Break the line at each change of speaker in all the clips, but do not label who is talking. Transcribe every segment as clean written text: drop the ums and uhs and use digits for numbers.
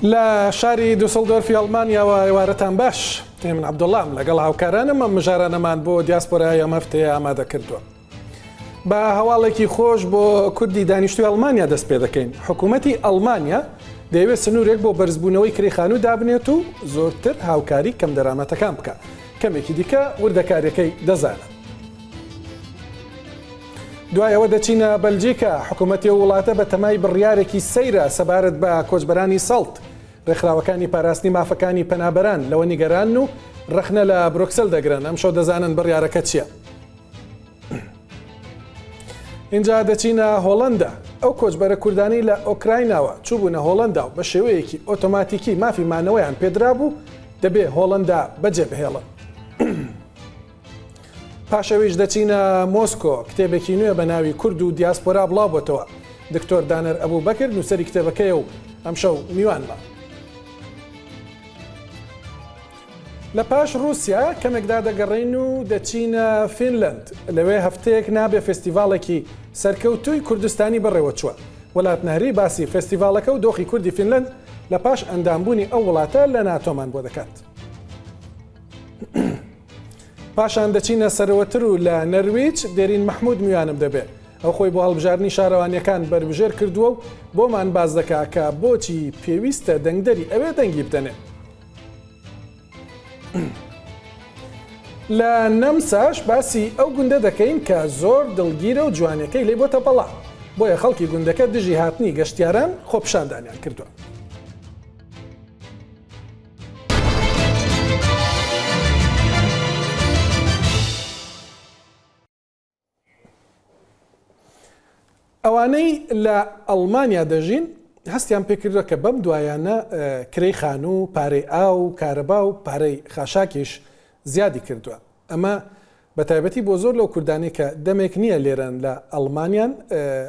لا شاری دوسلدۆرفی ئەڵمانیاوە ئێوارەتان باش من عەبدوڵڵام لەگەڵ هاوکارانم ئەم مژارانەمان بۆ دیاسپۆرای ئەم هەفتەیە ئامادە کردووە. بە هەواڵێکی خۆش بۆ کوردی دانیشتووی ئەڵمانیا دەست پێ دەکەین. حکوومەتی ئەڵمانیا دەیەوێت سنوورێک بۆ بەرزبوونەوەی کرێخانوو دابنێت و زۆرتر هاوکاری کەم دەرامەتەکان بکە. کەمێکی دیکە وردەکاریەکەی دەزانە. دوایەوە دەچینە بەلجیکا. حکوومەتی وڵاتە بە تەمای بڕیارێکی سەیرە سەبارەت بە کۆچبەرانی سەڵت. ڕێکخراوەکانی پاراستنی مافەکانی پەنابەران لەوە نیگەران و ڕەخنە لە برۆکسل دەگرن. ئەمشەو دەزانن بڕیارەکە چییە. اینجا دەچینە هۆڵەندا. ئەو کۆچبەرە کوردانی لە ئۆکرایناوە چوبوونە هۆڵەندا و بە شێوەیەکی ئۆتۆماتیکی مافی مانەوەیان پێدرا بوو دەبێ هۆڵەندا بەجێ بهێڵن. پاشەویش دەچینە مۆسکۆ. کتێبێکی نوێ بە ناوی کورد و دیاسپۆرا بڵاو بۆتەوە. دکتۆر دانەر ئەبووبەکر نووسەری کتێبەکەیە و ئەمشەو میوانمە. لە پاش رووسیا کەمێکدا دەگەڕین و دەچینە فینلەند. لەوێ هەفتەیەک نابێ فێستیڤالێکی سەرکەوتووی کوردستانی بەڕێوە چووە. وڵات نەهری باسی فێستیڤالەکە و دۆخی کوردی فینلەند لە پاش ئەندامبوونی ئەو وڵاتە لە ناتۆمان بۆ دەکات. پاشان دەچینە سەرەوەتر و لە نەرویج دێرین مەحموود میوانم دەبێت. ئەو خۆی بۆ هەڵبژاردننی شارەوانیەکان بەربژێر کردووە و بۆمان باز دەکا کە بۆچی پێویستە دەنگدەری ئەوێ دەنگی بدەنێ. لە نەمساش باسی ئەو گوندە دەکەین کە زۆر دڵگیرە و جوانەکەی لێ بۆتە بەڵا. بۆیە خەڵکی گوندەکە دژی هاتنی گەشتیاران خۆپشاندانیان کردووە. ئەوانەی لە ئەڵمانیا دەژین هەستیان پێکردووە کە بەم دوایانە کرەی خانوو، پارەی ئاو، کارەبا و پارەی خاشاکیش زیادی کردووە. ئەمە بە تایبەتی بۆ زۆر لەو کوردانی کە دەمێک نییە لێرن لە ئەڵمانیان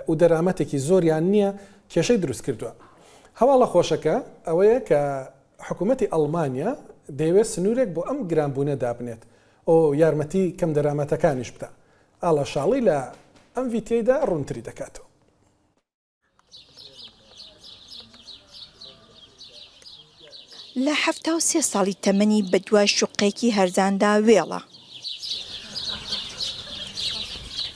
و دەرامەتێکی زۆریان نییە کێشەی دروست کردووە. هەواڵە خۆشەکە ئەوەیە کە حکوومەتی ئەڵمانیا دەیەوێت سنوورێک بۆ ئەم گرانبوونە دابنێت ئەو یارمەتی کەم دەرامەتەکانیش بدە. ئاڵە شاڵی لە ئەم ڤیتیەیدا ڕوونتری دەکاتەوە.
لە 73 ساڵی تەمەنی بە دوای شوقەیەکی هەرزاندا وێڵە.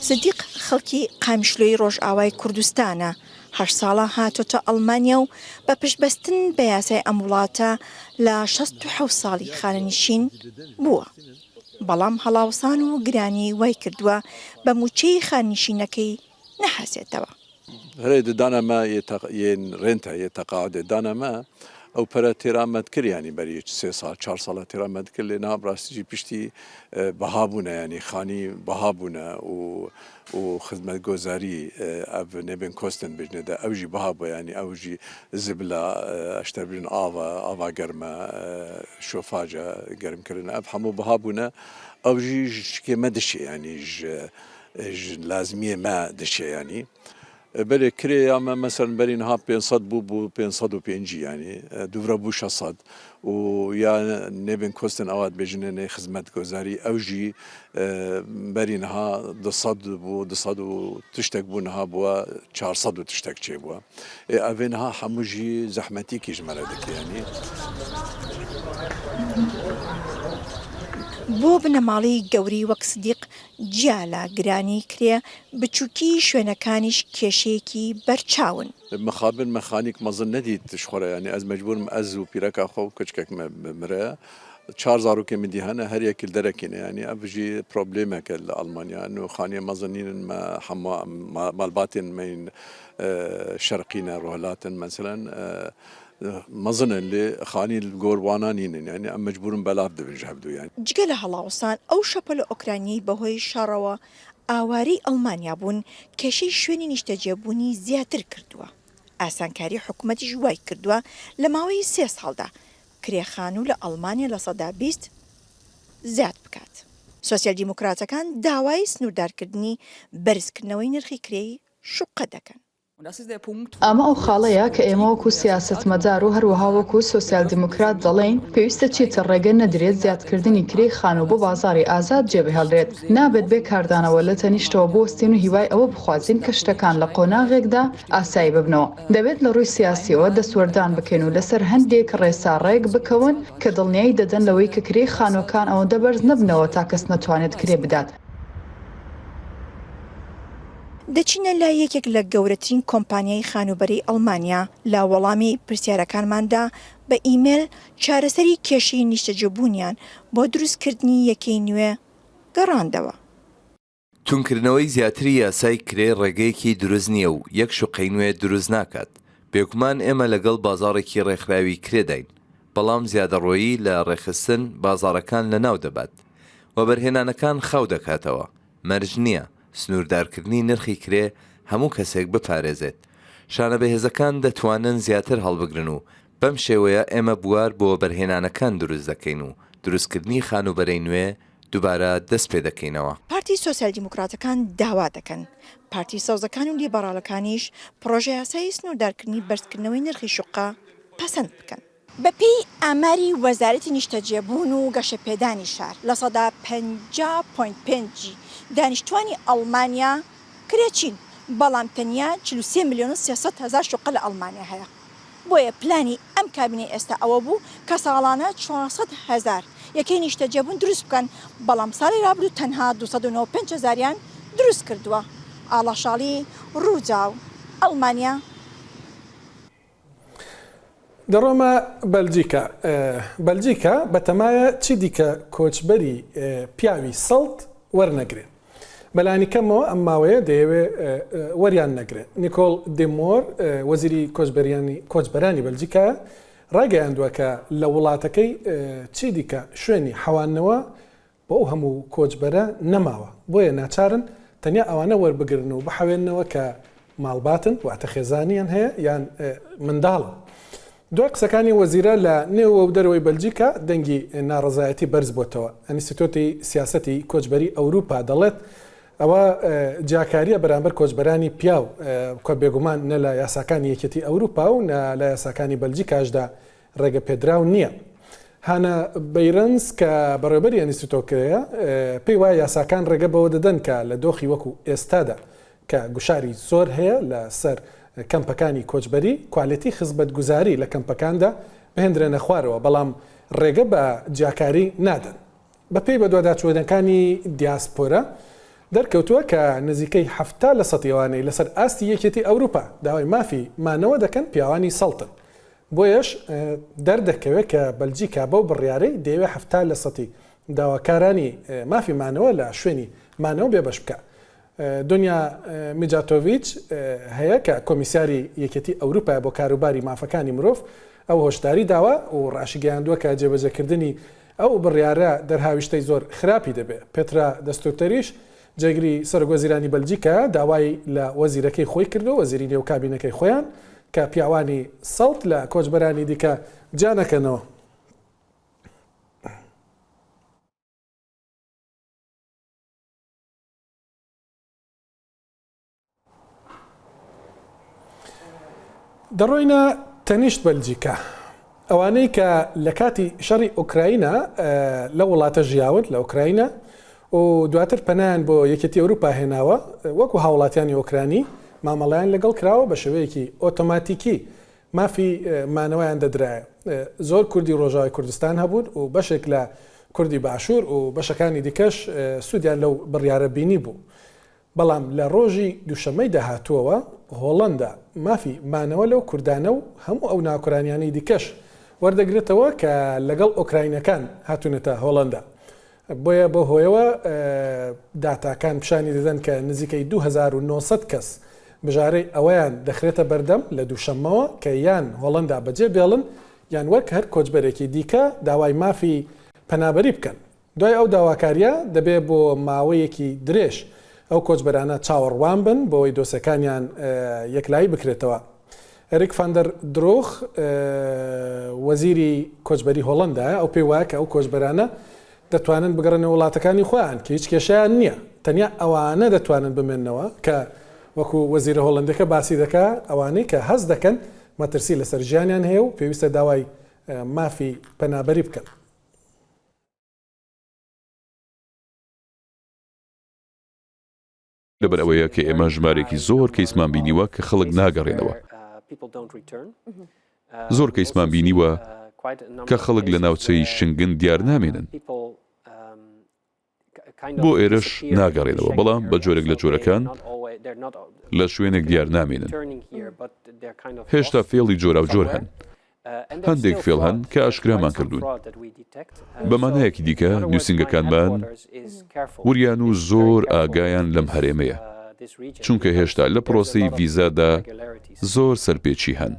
سدیق خەڵکی قامشلۆی ڕۆژئاوای کوردستانە. 8 ساڵە هاتۆتە ئەڵمانیا و بە پشتبەستن بە یاسای ئەم وڵاتە لە 67 ساڵی خانەنشین بووە. بەڵام هەڵاوسان و گرانی وای کردووە بە موچەی خاننشینەکەی نەحەسێتەوە.
هەرێ ددانەمە ڕێنتە تەقاعدێ دانەمە ئەو پەرە تێرامەت کردیانی بەری 3 سال 4 ساڵە تێرامەت کرد لێ نابڕاستیی پشتی بەهابوونە ینی خانی بەهابوونە و خزمەت گۆزاری ئەv نێبن کۆستن بژنێدا ئەوژی بەهابووە ینی ئەوژی زبلە ئەشتەبرین ئاوا گەرمە شۆفاجە گەرمکردن ئەv هەموو بەهابوونە ئەوژی شکێمە دشێ ینی لازمیە مە دشێ ینی بەێ کرێ ئەمە مەسەرن بەرینها 500 بوو 505 ینی دوورە بوو 600 و یا نێبن کۆستن ئەوات بێژنێنێ خزمەت گۆزاری ئەوژی بەرینها 200 بوو 200 و تشتێک بوونها بووە 400 و تشتێک چێ بووە ئەڤێنها هەمووژی زەحمەتیکی ژمەرە دەکەیانی.
بۆ بنەماڵی گەوری وەک سدیق جیالە گرانی کرێ بچووکی شوێنەکانیش کێشەیەکی بەرچاون.
مەخابن مەخانیک مەزن نەدیت تشخۆرە ینی ئەز مەجبورم ئەز و پیرەکە خۆ و کچکێک مرە 4 زارۆکێ مندی هەنە هەر یەکل دەرەکێنە ینی ئەڤژی پرۆبلێمێکە لە ئەڵمانیا و خانیە مەزنینن مەلباتێن مەین شەرقینە ڕۆهلاتن مەسەلەن مەزنن لێ خانی گۆروانانینن ینی ئەم مەجبورم بەلاف دەبێژ هەبدو یان.
جگە لە هەڵاوسان ئەو شەپە لە ئۆکرانی بەهۆی شەڕەوە ئاوارەی ئەڵمانیا بوون کێشەی شوێنی نیشتەجێبوونی زیاتر کردووە. ئاسانکاری حکوومەتیش وای کردووە لە ماوەی 3 ساڵدا کرێخانوو لە ئەڵمانیا لە 20 زیاد بکات. سۆسیال دیموکراتەکان داوای سنووردارکردنی بەرزکردنەوەی نرخی کرێی شوقە دەکەن.
ئەمە ئەو خاڵەیە کە ئێمە وەکو سیاسەتمەدار و هەروەها وەکو سۆسیال دیموکرات دەڵێن پێویستە چیتە ڕێگە نەدرێت زیادکردنی کرێی خانوو بۆ بازاری ئازاد جێبهێڵرێت نابێت بێ کاردانەوە لە تەنیشتەوە بۆستین و هیوای ئەوە بخوازین کە شتەکان لە قۆناغێکدا ئاسایی ببنەوە دەبێت لە ڕووی سیاسیەوە دەسوەردان بکەین و لەسەر هەندێک ڕێساڕێک بکەون کە دڵنیایی دەدەن لەوەی کە کرێی خانووەکان ئەوەندە بەرز نەبنەوە تا کەس نەتوانێت کرێ بدات.
دەچینە لای یەکێک لە گەورەترین کۆمپانیای خانوبەری ئەڵمانیا لا وەڵامی پرسیارەکانماندا بە ئیمێل چارەسەری کێشەی نیشتەجێبوونیان بۆ دروستکردنی یەکەی نوێ گەڕاندەوە.
تونکردنەوەی زیاتری یاسای کرێ ڕێگەیەکی دروست نییە و یەک شوقەی نوێ دروست ناکات. بێگومان ئێمە لەگەڵ بازاڕێکی ڕێکخراوی کرێداین، بەڵام زیادەڕۆیی لە ڕێخستن بازاڕەکان لە ناو دەبات و بەرهێنانەکان خاو دەکاتەوە. مەرج نییە سنووردارکردنی نرخی کرێ هەموو کەسێک بپارێزێت. شانە بەهێزەکان دەتوانن زیاتر هەڵبگرن و بەم شێوەیە ئێمە بوار بۆ بەرهێنانەکان دروست دەکەین و دروستکردنی خانوبەرەی نوێ دووبارە دەست پێ دەکەینەوە.
پارتی سۆسیال دیموکراتەکان داوا دەکەن پارتی سەوزەکان و لیبەڕاڵەکانیش پرۆژە یاسایی سنووردارکردنی بەرزکردنەوەی نرخی شوقە پەسەند بکەن. بەپێی ئاماری وەزارەتی نیشتەجێبوون و گەشەپێدانی شار لە سەدا 50.5 دانیشتوانی ئەڵمانیا کرێچین، بەڵام تەنیا 43,300,000 شوقە لە ئەڵمانیا هەیە. بۆیە پلانی ئەم کابینەی ئێستا ئەوە بوو کە ساڵانە 400,000 یەکەی نیشتەجێبوون دروست بکەن، بەڵام ساڵی رابرد تەنها 295,000 دروست کردووە. ئاڵاشاڵی ڕووجاو ئەڵمانیا.
دەڕۆمە بەلجیکا بەتەمایە چی دیکە کۆچبەری پیاوی سەڵت وەرنەگرێت. بەلانی کەمەوە ئەم ماوەیە دەیەوێت وەریان نەگرێت. نیکۆل دێمۆر وەزیری کۆچبەرانی بەلجیکا ڕاگەیاندووە کە لە وڵاتەکەی چی دیکە شوێنی حەوانەوە بۆ ئەو هەموو کۆچبەرە نەماوە، بۆیە ناچارن تەنیا ئەوانە وەربگرن و بحەوێنەوە کە ماڵباتن واتە خێزانیان هەیە یان منداڵن. دوای قسەکانی وەزیرە لە نێوە و دەرەوەی بەلجیکا دەنگی ناڕزایەتی بەرز بۆتەوە. ئەنیستیتۆتی سیاسەتی کۆچبەری ئەوروپا دەڵێت ئەوە جیاکاریە بەرامبەر کۆچبەرانی پیاو کە بێگومان نە لە یاساکانی یەکێتی ئەوروپا و نە لە یاساکانی بەلجیکاشدا ڕێگە پێدراو نییە. هانە بەیرنس کە بەڕێوەبەری ئەنیستیتۆکەیە پێی وایە یاساکان ڕێگە بەوە دەدەن کە لە دۆخی وەکو ئێستادا کە گوشاری زۆر هەیە لە سەر کەمپەکانی کۆچبەری کوالەتی خزمەت گوزاری لە کەمپەکاندا بهێنرێنە خوارەوە، بەڵام ڕێگە بە جیاکاری نادەن. بەپێی بە دوواداچوێنەکانی دیاسپۆرە دەرکەوتووە کە نزیکەی 70% لەسەر ئاستی یەکێتی ئەوروپا داوای مافی مانەوە دەکەن پیاوانی سەڵتن. بۆیەش دەردەکەوێت کە بەلجیکا بەو بڕیارەی دەیەوێت 70% داواکارانی مافی مانەوە لە شوێنی مانەوە بێبەش بکە. دنیا میجاتۆڤیچ هەیە کە کۆمیسیاری یەکێتی ئەوروپا بۆ کاروباری مافەکانی مرۆڤ ئەو هۆشداری داوە و ڕاشیگەیاندووە کە جێبەجێکردنی ئەو بڕیارە دەرهاویشتەی زۆر خراپی دەبێت. پێترا دەستۆتەریش جێگری سەرۆگۆزیرانی بەلجیکا داوای لە وەزیرەکەی خۆی کردو، وەزیری نێو کابینەکەی خۆیان کە پیاوانی سەڵت لە کۆچبەرانی دیکە جانەکەنەوە. دەڕۆینە تەنیشت بەلجیکا. ئەوانەی کە لە کاتی شەڕی ئوکراینە لە وڵاتە ژیاون لە ئوکراینە و دواتر پەنایان بۆ یەکێتی ئەوروپا هێناوە وەکو هاوڵاتیانی ئۆکرانی مامەڵیان لەگەڵ کراوە بە شێوەیەکی ئۆتۆماتیکی مافی مانەوەیان دەدرایە. زۆر کوردی ڕۆژاوای کوردستان هەبوون و بەشێک لە کوردی باشوور و بەشەکانی دیکەش سوودیان لەو بڕیارە بینی بوو. بەڵام لە ڕۆژی دووشەمەی داهاتووەوە هۆڵەندا مافی مانەوە لەو کوردانە و هەموو ئەو ناوکرانیانی دیکەش وەردەگرێتەوە کە لەگەڵ ئۆکراینەکان هاتوونێتە هۆڵەندا. بۆیە بۆ هۆیەوە داتاکان پیشانی دەدەن کە نزیکەی 2900 کەس بژارەی ئەوەیان دەخرێتە بەردەم لە دووشەمەوە کە یان هۆڵەندا بەجێ بێڵن یان وەک هەر کۆچبەرێکی دیکە داوای مافی پەنابەری بکەن. دوای ئەو داواکاریە دەبێت بۆ ماوەیەکی درێژ ئەو کۆچبەرانە چاوەڕوان بن بۆی دۆسەکانیان یەکلایی بکرێتەوە. ئەریک فاندەر درۆخ وەزیری کۆچبەری هۆڵەندایە ئەو پێی وایە کە ئەو کۆچبەرانە دەتوانن بگەڕنەوە وڵاتەکانی خۆیان کە هیچ کێشیان نییە، تەنیا ئەوانە دەتوانن بمێنەوە کە وەکو وەزیرە هۆڵندەکە باسی دەکات ئەوانەی کە هەز دەکەن مەترسی لەسەر ژیانیان هەیە و پێویستە داوای مافی پەنابەری بکەن.
لەبەر ئەوەیە کە ئێمە ژمارێکی زۆر کەیسمان بینیوە کە خەڵک ناگەڕێنەوە. زۆر کەیسمان بینیوە کە خەڵک لە ناوچەی شنگن دیار نامێنن. بۆ ئێرەش ناگەڕێنەوە، بەڵام بە جۆرێک لە جۆرەکان لە شوێنێک دیار نامێنن. هێشتا فێڵی جۆرا و جۆر هەن. هەندێک فێڵ هەن کە ئاشکرامان کردوون. بەمانایەکی دیکە نووسنگەکانمان وریان و زۆر ئاگایان لەم هەرێمەیە، چونکە هێشتا لە پرۆسەی ڤیزادا زۆر سەرپێچی هەن.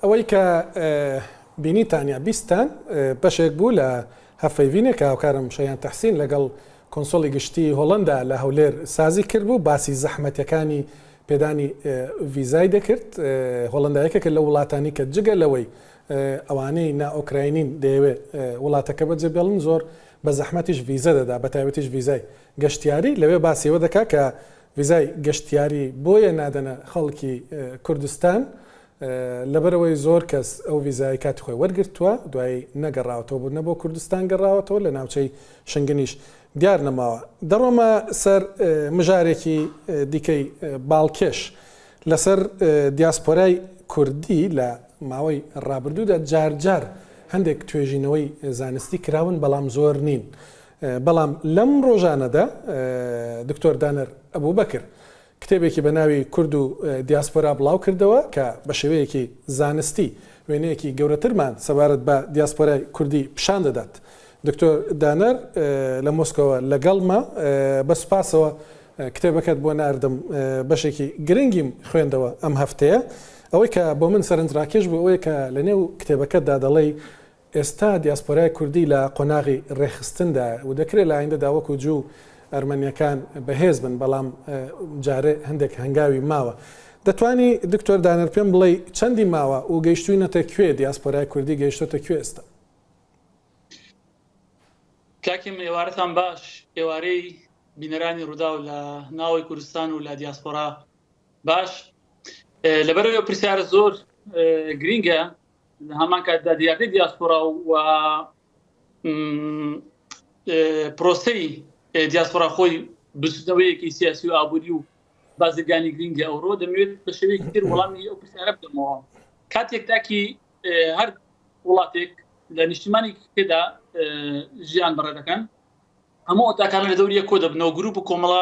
ئەوەی کە بینیتانیا بیستان بەشێک بوو لە هەفەیڤینێک کە هاوکارم شەیان تەحسین لەگەڵ کۆنسۆڵی گشتی هۆڵندا لە هەولێر سازی کرد بوو، باسی زەحمەتەکانی پێدانی ڤیزای دەکرد. هۆڵندایەکە لە وڵاتانی کە جگە لەوەی ئەوانەی ناوکراینین دەیەوێت وڵاتەکە بەجێ بێڵن زۆر بە زەحمەتیش ڤیزە دەدا، بە تایبەتیش ڤیزای گەشتیاری. لەوێ باسیەوە دەکا کە ڤیزای گەشتیاری بۆیە نادەنە خەڵکی کوردستان لەبەرەوەی زۆر کەس ئەو ڤیزای کاتی خۆی وەرگرتووە، دوایی نەگەڕاوەتەوە بوو نەبۆ کوردستان گەڕاوەتەوە، لە ناوچەی شنگنیش دیار نەماوە. دەڕۆمە سەر مژارێکی دیکەی باڵکێش لەسەر دیاسپۆرای کوردی لە ماوەی ڕابردوودا جار هەندێک توێژینەوەی زانستی کراون، بەڵام زۆر نین. بەڵام لەم ڕۆژانەدا دکتۆر دانەر ئەبوبەکر کتێبێکی بە ناوی کورد و دیاسپۆرا بڵاو کردەوە کە بە شێوەیەکی زانستی وێنەیەکی گەورەترمان سەبارەت بە دیاسپۆرای کوردی پیشان دەدات. دکتۆر دانەر لە مۆسکۆوە لەگەڵمە، بە سوپاسەوە کتێبەکەت بۆ ناردم، بەشێکی گرنگیم خوێندەوە ئەم هەفتەیە. ئەوەی کە بۆ من سەرنجڕاکێش بوو ئەوەیە کە لە نێو کتێبەکەتدا دەڵێ ئێستا دیاسپۆرای کوردی لە قۆناغی ڕێخستندا و دەکرێت لە ئایندەدا وەکو جوو ئەرمەنیەکان بەهێز بن، بەڵام جارێ هەندێک هەنگاوی ماوە. دەتوانی دکتۆر دانەر پێم بڵێ چەندی ماوە و گەیشتوینەتە کوێ دیاسپۆرای کوردی گەیشتۆتە کوێ ئێستا؟
کاکم ئێوارەتان باش، ئێوارەی بینەرانی ڕوودا و لە ناوەی کوردستان و لە دیاسپۆرا باش. لەبەرەوە پرسیارە زۆر گرینگە هەمان کاتدا دیاردەی دیاسپۆرا و پرۆسەی دیاسپۆرا خۆی بچنەوەیەکی سیاسی و ئابووری و بازرگانی گرینگە ئەوڕۆ دەمەوێت بە شێوەیەکی تر وەڵامی ئەو پرسیارە بدەمەوە. کاتێک تاکی هەر وڵاتێک لە نیشتیمانی پێدا ژیان بەڕێ دەکەن، هەموو ئۆتاکانە لە دەوریە کۆ دەبنەوە، گروپ و کۆمەڵە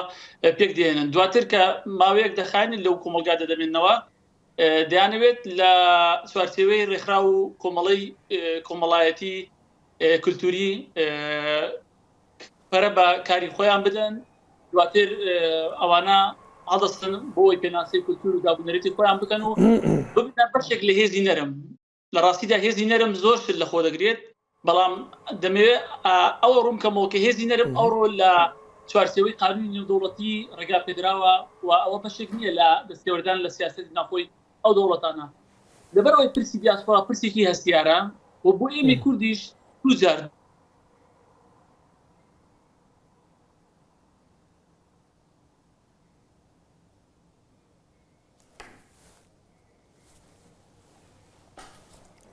پێک دێنن. دواتر کە ماوەیەک دەخانن لەو کۆمەلگا دەدەمێنەوە، دەیانەوێت لە سوارچێوەی ڕێکخرا و کۆمەڵەی کۆمەڵایەتی کولتوری پەرە بە کاری خۆیان بدەن، دواتر ئەوانە هەڵدەستن بۆی پێناسی کولتور و دابوونەرێتی خۆیان بکەن و ببینە بەشێک لە هێزی نەرم. لە ڕاستیدا هێزی نەرم زۆر شت لە خۆ دەگرێت، بەڵام دەمەوێت ئەوە ڕوونکەمەوە کە هێزی نەرم ئەوڕۆ لە چوارچێوەی قانونی نێودەوڵەتی ڕێگا پێدراوە و ئەوە بەشێک نییە لە دەستێوەردان لە سیاسەتی ناخۆی ئەو دەوڵەتانە. لەبەرەوەی پرسی دیاسپۆرا پرسێکی هەستیارە و بۆ ئێمە کوردیش دووجار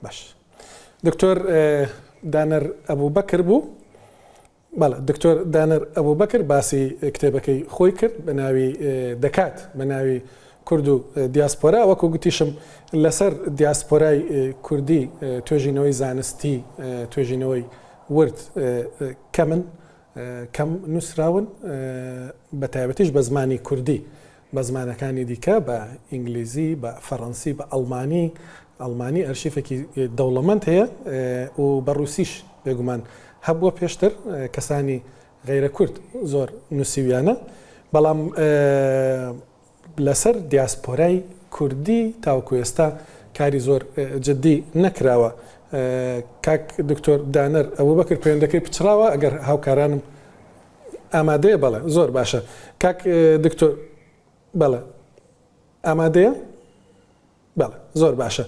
باش. دکتۆر دانەر ئەبوبەکر بوو. بەڵێ دکتۆر دانەر ئەبوبەکر باسی کتێبەکەی خۆی کرد بە ناوی دەکات بە ناوی کورد و دیاسپۆرا. وەکو گوتیشم لەسەر دیاسپۆرای کوردی توێژینەوەی زانستی، توێژینەوەی ورد کەم نووسراون، بە تایبەتیش بە زمانی کوردی، بە زمانەکانی دیکە بە ئینگلیزی، بە فەڕەنسی، بە ئەڵمانی ئەرشیفێکی دەوڵەمەند هەیە و بە ڕووسیش بێگومان هەبووە پێشتر، کەسانی غەیرە کورد زۆر نووسیویانە. بەڵام لەسەر دیاسپۆرای کوردی تاوەکو ئێستا کاری زۆر جددی نەکراوە. کاک دکتۆر دانەر ئەبوبەکر پەیوەندەکەی پچراوە، ئەگەر هاوکارانم ئامادەیە؟ بەڵێ زۆر باشە. کاک دکتۆر بەڵێ ئامادەیە؟ بەڵێ زۆر باشە.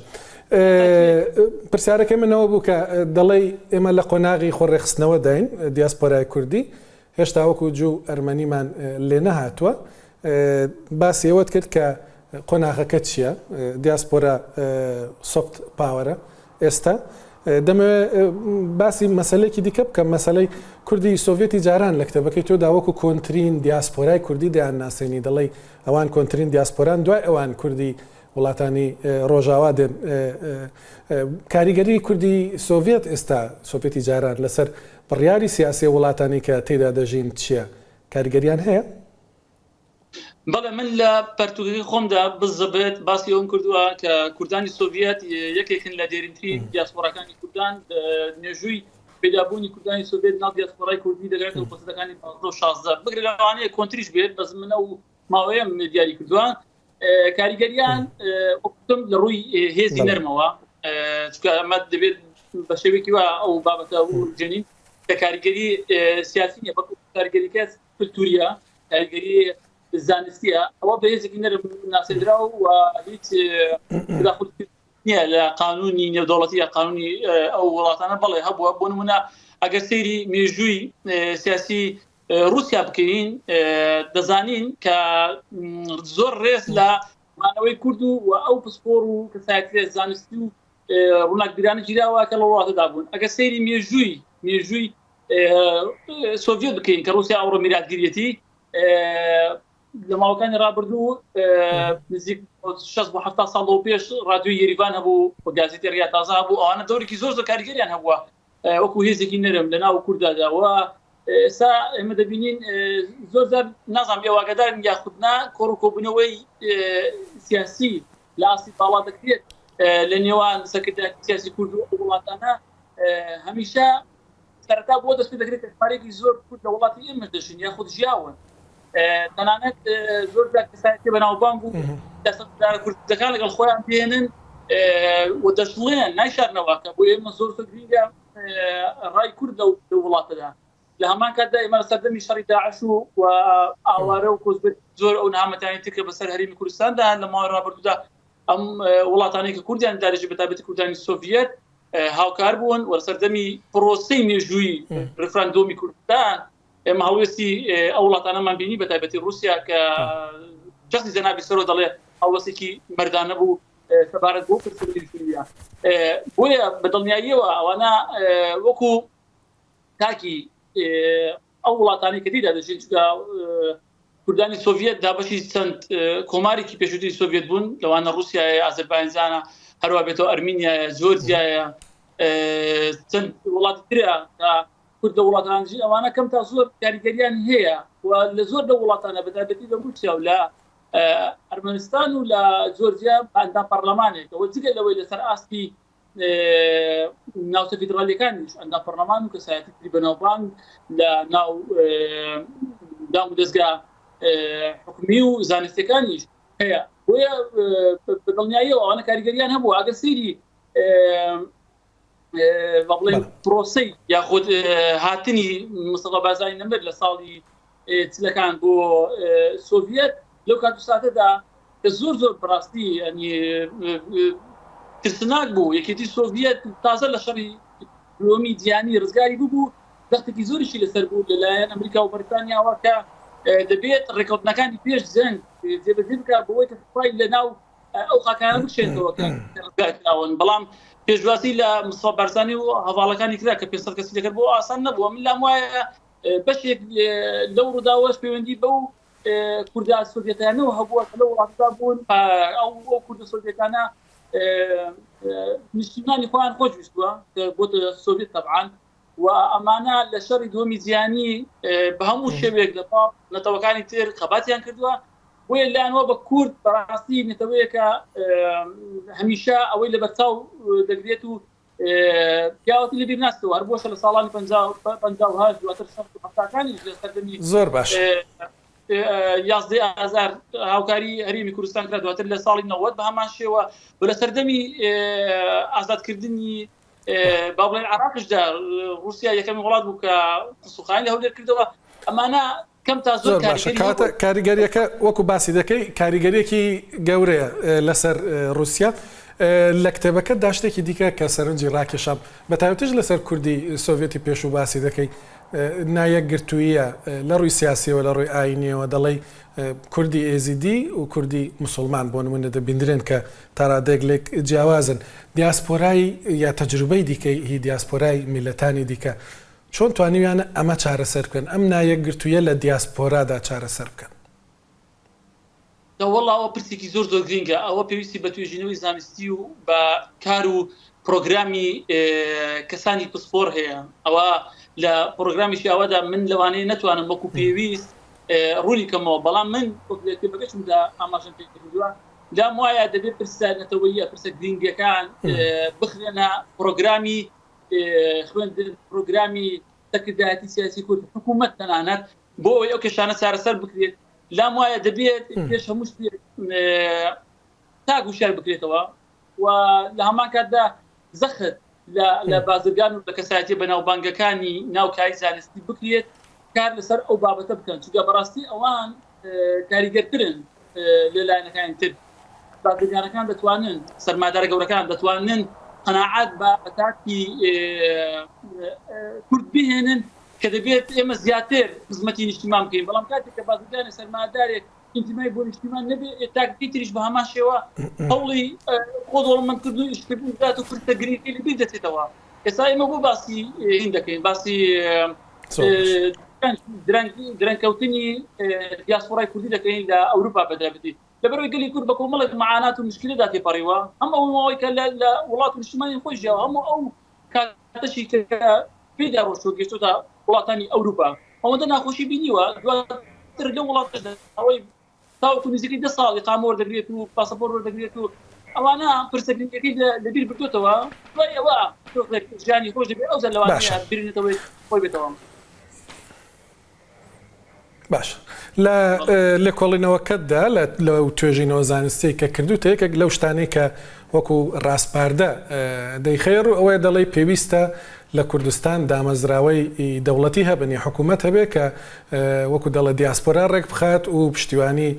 پرسیارەکەی منەوە بوو کە دەڵێ ئێمە لە قۆناغی خۆڕێخستنەوە داین دیاسپۆرای کوردی، هێشتا وەکو جوو ئەرمەنیمان لێ نەهاتووە باسی ئەوەت کرد کە قۆناغەکە چییە دیاسپۆرا سۆفت پاوەرە ئێستا دەمەوێت باسی مەسلەیەکی دیکە بکەم مەسلەی کوردی سۆڤێتی جاران لە کتێبەکەی تۆ داوەکو کۆنترین دیاسپۆرای کوردی دەیان ناسێنی دەڵێ ئەوان کۆنترین دیاسپۆران دوای ئەوان کوردی وڵاتانی ڕۆژاوا دێن کاریگەری کوردی سۆڤێت ئێستا سۆڤێتی جاران لەسەر بڕیاری سیاسی وڵاتانی کە تێدا دەژین چییە کاریگەریان هەیە؟
بەڵێ من لە پەرتوگەی خۆمدا بزەبێت باسی ئەوم کردووە کە کوردانی سۆڤێت یەکێکن لە دێرینتری دیاسپۆراکانی کوردان نێژووی پێدابوونی کوردانی سۆڤێت ناو دیاسپۆرای کوردی دەگرێتەوە پەسەکانی 16 بگرێت لەوانەیە کۆنتریش بێت بەس منە و ماوەیەم دیاری کردووە کاریگەریان وەکتم لە ڕووی هێزی نەرمەوە چونکە ئەمە دەبێت بە شێوەیەکی وە ئەو بابەتە جێنین کە کاریگەری سیاسی نیە بەڵکو کاریگەریکە کولتوریە کاریگەری زانستیە ئەوە بە هێزێکی نەرم ناسێنراوە و هیچ نییە لە قانونی نێودەوڵەتی یا قانونی ئەو وڵاتانە بەڵێ هەبووە بۆ نمونە ئەگەر سەیری مێژووی سیاسی رووسیا بکەین دەزانین کە زۆر ڕێز لە مانەوەی کورد و ئەو پسپۆر و کەسایەتی زانستی و ڕووناکبیرانە گیراوە کە لە وڵاتەدا بوون ئەگەر سەیری مێژووی سۆڤێت بکەین کە رووسیا ئەوڕۆ میراثگیریەتی لە ماوەکانی ڕابردوو نزیک 6-7 ساڵ پێش رادیۆی یێریڤان هەبوو بە گازێتی ڕیا تازە هەبوو ئەوانە دەورێکی زۆر کاریگەریان هەبووە وەکو هێزێکی نەرم لە ناو کورداداوە ئێستا ئێمە دەبینین زۆر زار نازانم ئێواگەدارن یاخودنا کۆڕ و کۆبوونەوەی سیاسی لە ئاسی باڵا دەکرێت لە نێوان سەرکردایەتی سیاسی کورد و وڵاتانە هەمیشە سەرەتا بۆ دەست پێ دەکرێت کە پارێکی زۆر کورد لە وڵاتی ئێمە دەژین یاخود ژیاون تەنانەت زۆر کەسایەتی بەناوبانگ و کوردەکان لەگەڵ خۆیان دێنن و دەشڵێن نایشارنەوە کە بۆ ئێمە زۆر گرینگە ڕای کورد لە وڵاتەدا لە هەمان کاتدا ئێمە لە سەردەمی شەڕی داعش و ئاوارە و کۆزبەت زۆر ئەو نەهامەتانی تر کە بەسەر هەرێمی کوردستاندا لە ماوەی ڕابردوودا ئەم وڵاتانەی کە کوردیان دارێژی بەتابەتی کوردانی سۆڤێت هاوکار بوون وە سەردەمی پرۆسەی مێژووی ڕفراندۆمی کوردستان ئێمە هەڵوێستی ئەو وڵاتانەمان بینی بەتایبەتی رووسیا کە جەستی جەنابی سەرۆ دەڵێ هەڵوەستێکی مەردانە بوو سەبارەت بۆ پرسیە بۆیە بەدڵنیاییەوە ئەوانە وەکو تاکی ئەو وڵاتانی کە تێدا دەژین چونکە کوردانی سۆڤێت دابەشی چەند کۆمارێکی پێشووتری سۆڤێت بوون لەوانە رووسیایە ئازەربایجانە هەروە بێتەوە ئەرمینیایە جۆرجیایە چەند وڵاتی ترە کە کورد لە وڵاتانژی ئەوانە کەم تا زۆر کاریگەریان هەیە و لە زۆر لە وڵاتانە بەتایبەتی لە رووسیا و لە ئەرمەنستان و لە جۆرجیا ئەندام پەرلەمانێکەوە جگە لەوەی لەسەر ئاستی ناوچە فیدرالیەکانیش ئەندام پەرلەمان و کەسایەتی بەناوبانگ لە ناو دام و دەستگا حکومی و زانستیەکانیش هەیە بۆیە بەدڵنیاییەوە ئەوانە کاریگەریان هەبوو ئەگەر سەیری بەڵێن پرۆسەی یاخود هاتنی مستەفا بارزانی نەمبەر لە ساڵی چلەکان بۆ سۆڤێت لەو کات و ساتەدا کە زۆر بەڕاستی ترسناک بوو یەکێتی سۆڤێت تازە لە شەڕی دووەمی جیهانی ڕزگاری بوو دەختێکی زۆریشی لەسەر بوو لەلایەن ئەمریکا و بەریتانیاوە کە دەبێت ڕێکەوتنەکانی پێش جەنگ جێبەجێ بکات بۆی کە سوپای لە ناو ئەو خاکانە بشێنەوە کە ڕزگارکراون بەڵام پێشواسی لە مستەفا بارزانی و هەواڵەکانی کرا کە 500 کەسی دەکرد بۆ ئاسان نەبووە من لام وایە بەشێک لەو ڕووداوەش پەیوەندی بەو کوردە سۆڤێتیانەوە هەبووە کە لە وڵاتدا بوون ئەو کوردە سۆڤێتیانە نیشتیمانی خۆیان خۆشویستووە کە بۆتە سۆڤێت تەبعاً و ئەمانە لە شەڕی دووەمی جیهانی بە هەموو شێوێک لە پاپ نەتەوەکانی تر خەباتیان کردووە بۆیە لایەنەوە بە کورد بەڕاستی نێتەوەیەکە هەمیشە ئەوەی لە بەرچاو دەگرێت و پیاوەتی لەبیر ناستەوە هەر بۆشە لە ساڵانی 50 دواتر سەردەمی لە سەردەمی
زۆر باش
11 ئازار هاوکاری هەرێمی کوردستان کرا دواتر لە ساڵی 90 بە هەمان شێوە بە لە سەردەمی ئازادکردنی با بڵێن عراقشدا رووسیا یەکەمی وڵات بوو کە سوخانی لە هەولێر کردەوە ئەمانە کەم تا زۆر
کاریگەریەکە وەکو باسی دەکەی کاریگەریەکی گەورەیە لەسەر رووسیا لە کتێبەکە داشتێکی دیکە کە سەرنجی ڕاکێشام بەتایبەتیش لەسەر کوردی سۆڤێتی پێش و باسی دەکەی نایەکگرتوویە لە ڕووی سیاسیەوە لە ڕووی ئاینیەوە دەڵێ کوردی ئێزیدی و کوردی مسلمان بۆ نمونە دەبیندرێن کە تاڕادێک لێک جیاوازن دیاسپۆرای یا تەجروبەی دیکەی هی دیاسپۆرای میلەتانی دیکە چۆن توانیویانە ئەمە چارەسەر بکەن ئەم نایەکگرتوویە لە دیاسپۆرادا چارەسەر بکەن
وەڵا ئەوە پرسێکی زۆر زۆر گرنگە ئەوە پێویستی بە توێژینەوەی زانستی و بە کار و پرۆگرامی کەسانی پسپۆر هەیە ئەوە لە پرۆگرامیشی ئەوەدا من لەوانەیە نەتوانم وەکو پێویست ڕوونی کەمەوە بەڵام من بەگەشمدا ئاماژەم پێکردووە لام وایە دەبێت پرسە نەتەوەیە پرسە گرنگەکان بخرێنە پرۆگرامی خوێندن پرۆگرامی تەکردایەتی سیاسی کورد حکوومەت تەنانەت بۆ ئەوەی ئەو کێشانە چارەسەر بکرێت لام وایە دەبێت پێش هەموو تاگ و شار بکرێتەوە و لە هەمان کاتدا زەخت لە بازرگان و لە کەسایەتی بەناوبانگەکانی ناوکاری زانستی بکرێت کار لەسەر ئەو بابەتە بکەن چونکە بەڕاستی ئەوان کاریگەرترن لەلایەنەکانی تر بازرگانەکان دەتوانن سەرمادارە گەورەکان دەتوانن قەناعات بە ئەتاکی کورد بهێنن کە دەبێت ئێمە زیاتر خزمەتی نیشتیمان بکەین بەڵام کاتێک کە بازرگانی سەرمادارێک ئینتیمای بۆ نیشتیمان نەبێت تاکتی تریش بە هەمان شێوە هەوڵی خۆ دەوڵەمەندکردن و ئیشکردن دات و فرتەگریەکەی لەبیر دەچێتەوە ئێستا ئێمە بۆ باسی هین دەکەین باسی درەنگکەوتنی دیاسپۆرای کوردی دەکەین لە ئەوروپا بەدابێتی لەبەرەوەی گەلی کورد بە کۆمەڵێک معانات و مشکلەدا تێپەڕیوە هەموو ئەوەی کە لە وڵات و نیشتیمانی خۆی ژیاوە هەموو ئەو کاتەشی کە پێدا ڕۆشتووە گەیشتۆتە وڵاتانی ئەوروپا ئەوەندە ناخۆشی بینیوە دواتر لە وڵاتەدا ئەوەی تاوەکو نزیکەی 10 ساڵ ئیقامە وەردەگرێت و پاسەپۆرت وەردەگرێت و ئەوانە پرسەگرنگەکەی لەبیر بردوێتەوە دوای ئەوە ژیانی خۆش دەبێت ئەو زەلەوانەیە بێنێتەوەی خۆی بێتەوە
باش لە کۆڵینەوەکەتدا لە توێژینەوە زانستی کە کردوتە یەکێک لەو شتانەی کە وەکو ڕاستپاردە دەیخێر و ئەوەیە دەڵێ پێویستە لە کوردستان دامەزراوەی دەوڵەتی هەبنی حکوومەت هەبێ کە وەکو دەڵە دیاسپۆرا ڕێک بخات و پشتیوانی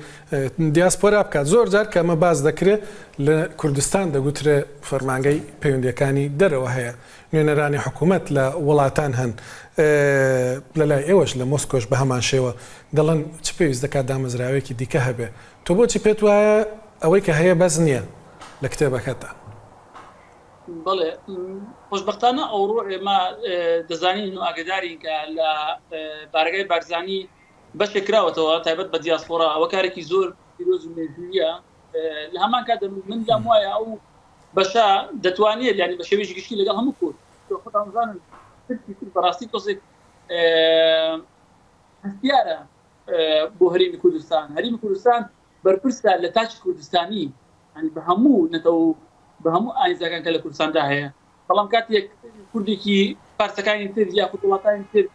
دیاسپۆرا بکات زۆر جار کە ئەمە باز دەکرێت لە کوردستان دەگوترێ فەرمانگەی پەیوەندیەکانی دەرەوە هەیە نوێنەرانی حکوومەت لە وڵاتان هەن لەلای ئێوەش لە مۆسکۆش بە هەمان شێوە دەڵێن چ پێویست دەکات دامەزراوەیەکی دیکە هەبێ تۆ بۆچی پێت وایە ئەوەی کە هەیە بەس نییە لە کتێبەکەتە
بەڵێ خۆشبەختانە ئەوڕۆ ئێمە دەزانین و ئاگدارین کە لە بارگای بارزانی بەشێکراوەتەوە تایبەت بە دیاسپۆرا ئەوە کارێکی زۆر پیرۆز و مێژوویە لە هەمان کات من لام وایە ئەو بەشە دەتوانێت یعنی بە شێوەیەکی گشتی لەگەڵ هەموو کورد خۆتانزانن بەڕاستی تۆزێک هەستیارە بۆ هەرێمی کوردستان هەرێمی کوردستان بەرپرسە لە تاچی کوردستانی ینی بە هەموو نەتەوە بە هەموو ئاینزەکان کە لە کوردستاندا هەیە بەڵام کاتێک کوردێکی پارسەکانی تر یا وڵاتانی تر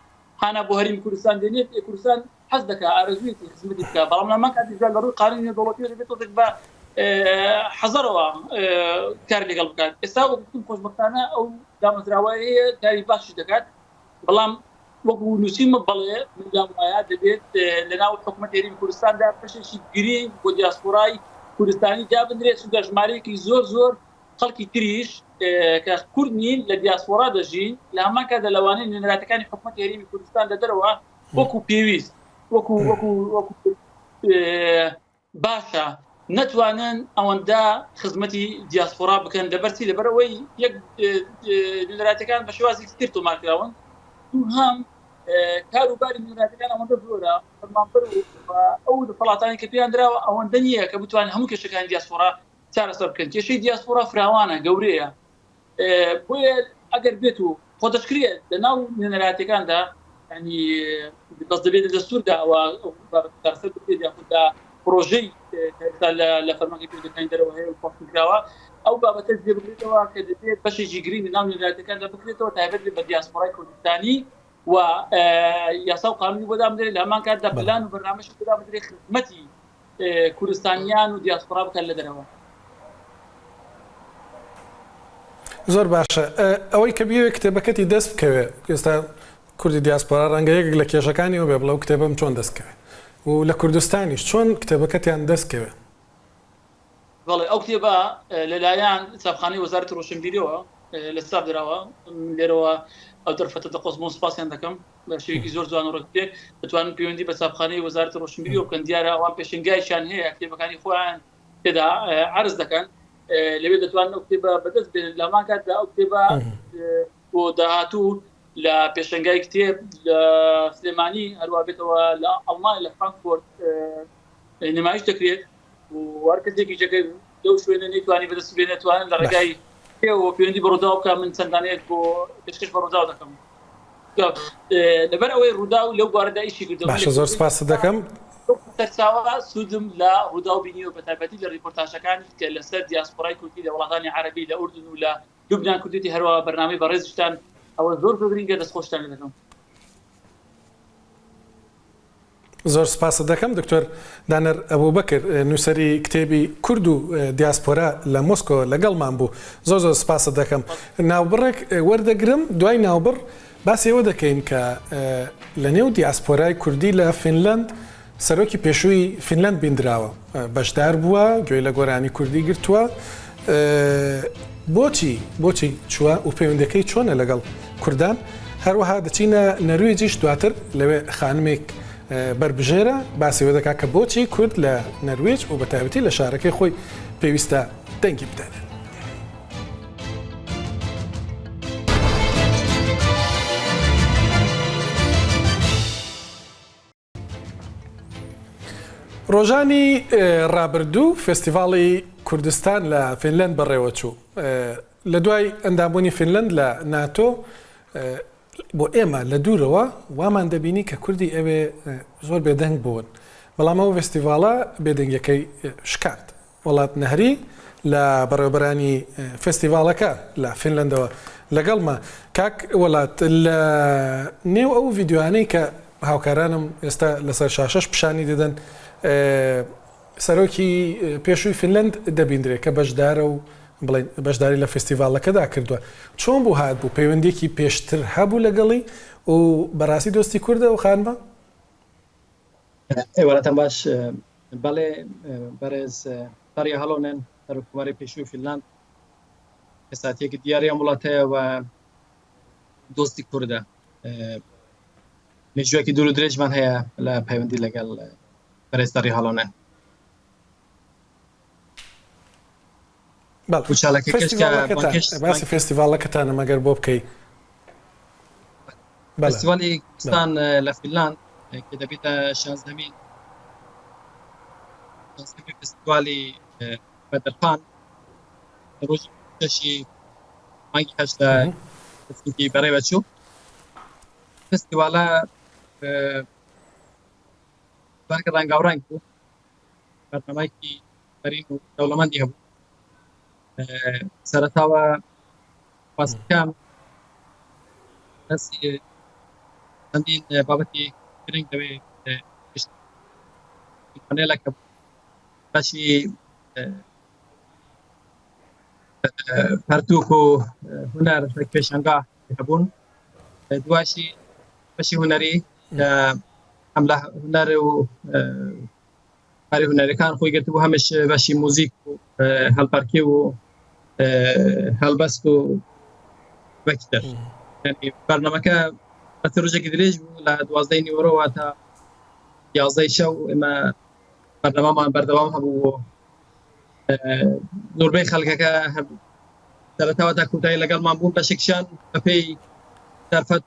هانا بۆ هەرێمی کوردستان دێنێت کوردستان حەز دەکات ئارەزوویەتی خزمەتی بکات بەڵام لەمان کاتی لە ڕووی قانونی دەوڵەتی دەبێت تۆزێک بە حەزەرەوە کار لەگەڵ بکات ئێستا وەکوتم خۆشبەختانە ئەو دامەزراوەیە کاری باشی دەکات بەڵام وەکو نووسیمە بەڵێ من لام وایە دەبێت لەناو حکوومەت هەرێمی کوردستاندا پێشێکی گرنگ بۆ دیاسپۆرای کوردستانی جابدرێت و ژمارەیەکی زۆر زۆر خەڵکی تریش کە کورد نین لە دیاسپۆرا دەژین لە هەمان کاتدا لەوانەیە نوێنەراتەکانی حکوومەت هەرێمی کوردستان دەدەرەوە وەکو پێویست وەکو باشە نەتوانن ئەوەندە خزمەتی دیاسپۆرا بکەن لەبەرچی لەبەرەوەی یەک نوێنەراتەکان بە شێوازی تر تۆمارکراون هەم کاروباری نوێنەراتەکان ئەوەندە زۆرە فەرمانبەر ئەو وڵاتانی کە پێیان دراوە ئەوەندە نییە کە بتوانن هەموو کێشەکانی دیاسپۆرا چارەسەر بکەن کێشەی دیاسپۆرا فراوانە گەورەیە بۆیە ئەگەر بێت و خۆدەشکرێت لە ناو نوێنەراتەکاندا ینی دەست دەبێت لە دەستوردا ئەوە چارەسەر بکرێت یاخوددا پرۆژەی لە فەرمانگەی پێوەندیەکانی دەرەوە هەیە و پاڵکراوە ئەو بابەتە جێ بکرێتەوە کە دەبێت بەشێکی گرنگ لە ناو نوێنەراتەکاندا بکرێتەوە تایبەت بە دیاسپۆرای کوردستانی و یاسا و قانونی بۆدام درێت لە هەمان کاتدا پلان و بەرنامەشی بۆدام درێت خزمەتی کوردستانیان و دیاسپۆرا بکەن لە دەرەوە
زۆر باشە ئەوەی کە بیاوێ کتێبەکەتی دەست بکەوێ ئێستا کوردی دیاسپۆرا ڕەنگە یەکێک لە کێشەکانی ئەو بێ بڵەو کتێبم چۆن دەستکەوێت و لە کوردستانیش چۆن کتێبەکەتیان دەستکەوێت
بەڵێ ئەو کتێبە لەلایەن چاپخانەی وەزارەتی ڕۆشنبیریەوە لە چاپ دراوە لێرەوە ئەو دەرفەتە دەقۆزمەوە سوپاسیان دەکەم بە شێوەیەکی زۆر جوان و ڕێکوپێک دەتوانن پەیوەندی بە چاپخانەی وەزارەتی ڕۆشنبیری بکەن دیارە ئەوان پێشنگایشیان هەیە کتێبەکانی خۆیان تێدا عرض دەکەن لەوێ دەتوانن ئەو کتێبە بەدەست بێنن لە هەمان کاتدا ئەو کتێبە بۆ داهاتوو لە پێشنگای کتێب لە سلێمانی هەروە بێتەوە لە ئەڵمانی لە فرانکفورت نمایش دەکرێت و هەر کەسێکی جێگە لەو شوێنە نەیتوانی بەدەست بێنێت توانن لە ڕێگای پێوە پەیوەندی بە ڕوودا بکە من چەندانەیەک بۆ پێشکەش بە ڕوودا دەکەم لەبەر ئەوەی ڕوودا و لەو بوارەدا ئیشی کردەوە
باشە زۆر سپاس دەکەم
سەرچاوە سوودم لە ڕوودا و بینیوە بە تایبەتی لە ریپۆرتاژەکانی کە لەسەر دیاسپۆرای کوردی لە وڵاتانی عەرەبی لە ئوردن و لە لوبنان کردوێتی هەروە بەرنامەی بەڕێزشتان ئەوە زۆر گرنگە دەستخۆشتان لێ دەکەم.
زۆر سپاس دەکەم دکتۆر دانەر ئەبوبەکر نووسەری کتێبی کورد و دیاسپۆرا لە مۆسکۆ لەگەڵمان بوو زۆر زۆر سپاس دەکەم. ناوبڕێک وەردەگرم دوای ناوبڕ باسی ئەوە دەکەین کە لە نێو دیاسپۆرای کوردی لە فینلەند سەرۆکی پێشووی فینلەند بیندراوە بەشدار بووە گوێی لە گۆرانی کوردی گرتووە بۆچی چووە و پەیوەندەکەی چۆنە لەگەڵ کوردان هەروەها دەچینە نەروێجیش دواتر لەوێ خانمێک بربژێرە باسیەوە دەکات کە بۆچی کورد لە نەروێج و بە تایبەتی لە شارەکەی خۆی پێویستە دەنگی بدەنێت. ڕۆژانی ڕابردوو فستیڤاڵی کوردستان لە فینلەند بەڕێوە چوو لە دوای ئەندامبوونی فینلەند لە ناتۆ بۆ ئێمە لە دوورەوە وامان دەبینی کە کوردی ئەوێ زۆر بێدەنگ بوون بەڵام ئەو فستیڤاڵە بێدەنگەکەی شکات وڵات نەهری لە بەڕێوەبەرانی فستیڤاڵەکە لە فینلەندەوە لەگەڵمە کاک وڵات لە نێو ئەو ڤیددیوانەی کە هاوکارانم ئێستا لەسەر شاشەش پیشانی دەدەن سەرۆکی پێشووی فینلەند دەبیندرێت کە بەشدارە و بەشداری لە فستیڤاڵەکەدا کردووە چۆن بوو هات بوو پەیوەندێکی پێشتر هەبوو لەگەڵی و بەڕاستی دۆستی کووردە و خانمە؟
ئێوەتەن باش بەڵێ بەڕێز پەریا هەڵۆنێن هەرکوماری پێشووی فینلەند ئێستاتێکی دیارە وڵاتەیە و دۆستی کووردە مێژوویەکی دوور و درێژمان هەیە لە پەیوەندی لەگەڵ بەڕێز پەریا هەڵۆنێن
باسی فستیڤاڵەکەتانە مەگەر بۆ بکەی
فستیڤاڵی کوردستان لە فینلاند کە دەبێتە 16مین فستیڤاڵی بەدرخان ڕۆژی شەشی مانگی هەشتا دەستگیری بەڕێوە چوو فستیڤاڵە بارکە ڕەنگاوڕەنگ بوو بەرنامەیەکی بەرین و دەوڵەمەندی هەبوو سەرەتاوە باسەکەم دەستی چەندین بابەتی گرنگ دەوێت پانێلەکە باشی پەرتووک و هونەر پێشەنگا هەبوون دواشی بەشی هونەری هەم لە هونەر و کاری هونەرەکان خۆی گرتبوو هەمش بەشی موزیک و هەڵپەرکی و هەڵبەست و وەکتر بەرنامەکە بەتە ڕۆژێکی درێژ بوو لە 12 نیوەڕۆوە تا 11 شەو ئێمە بەرنامەمان بەردەوام هەبوو زۆربەی خەڵکەکە سەرەتاوە تا کوتایی لەگەڵمان بوون بەشێکشان بەپێی دەرفەت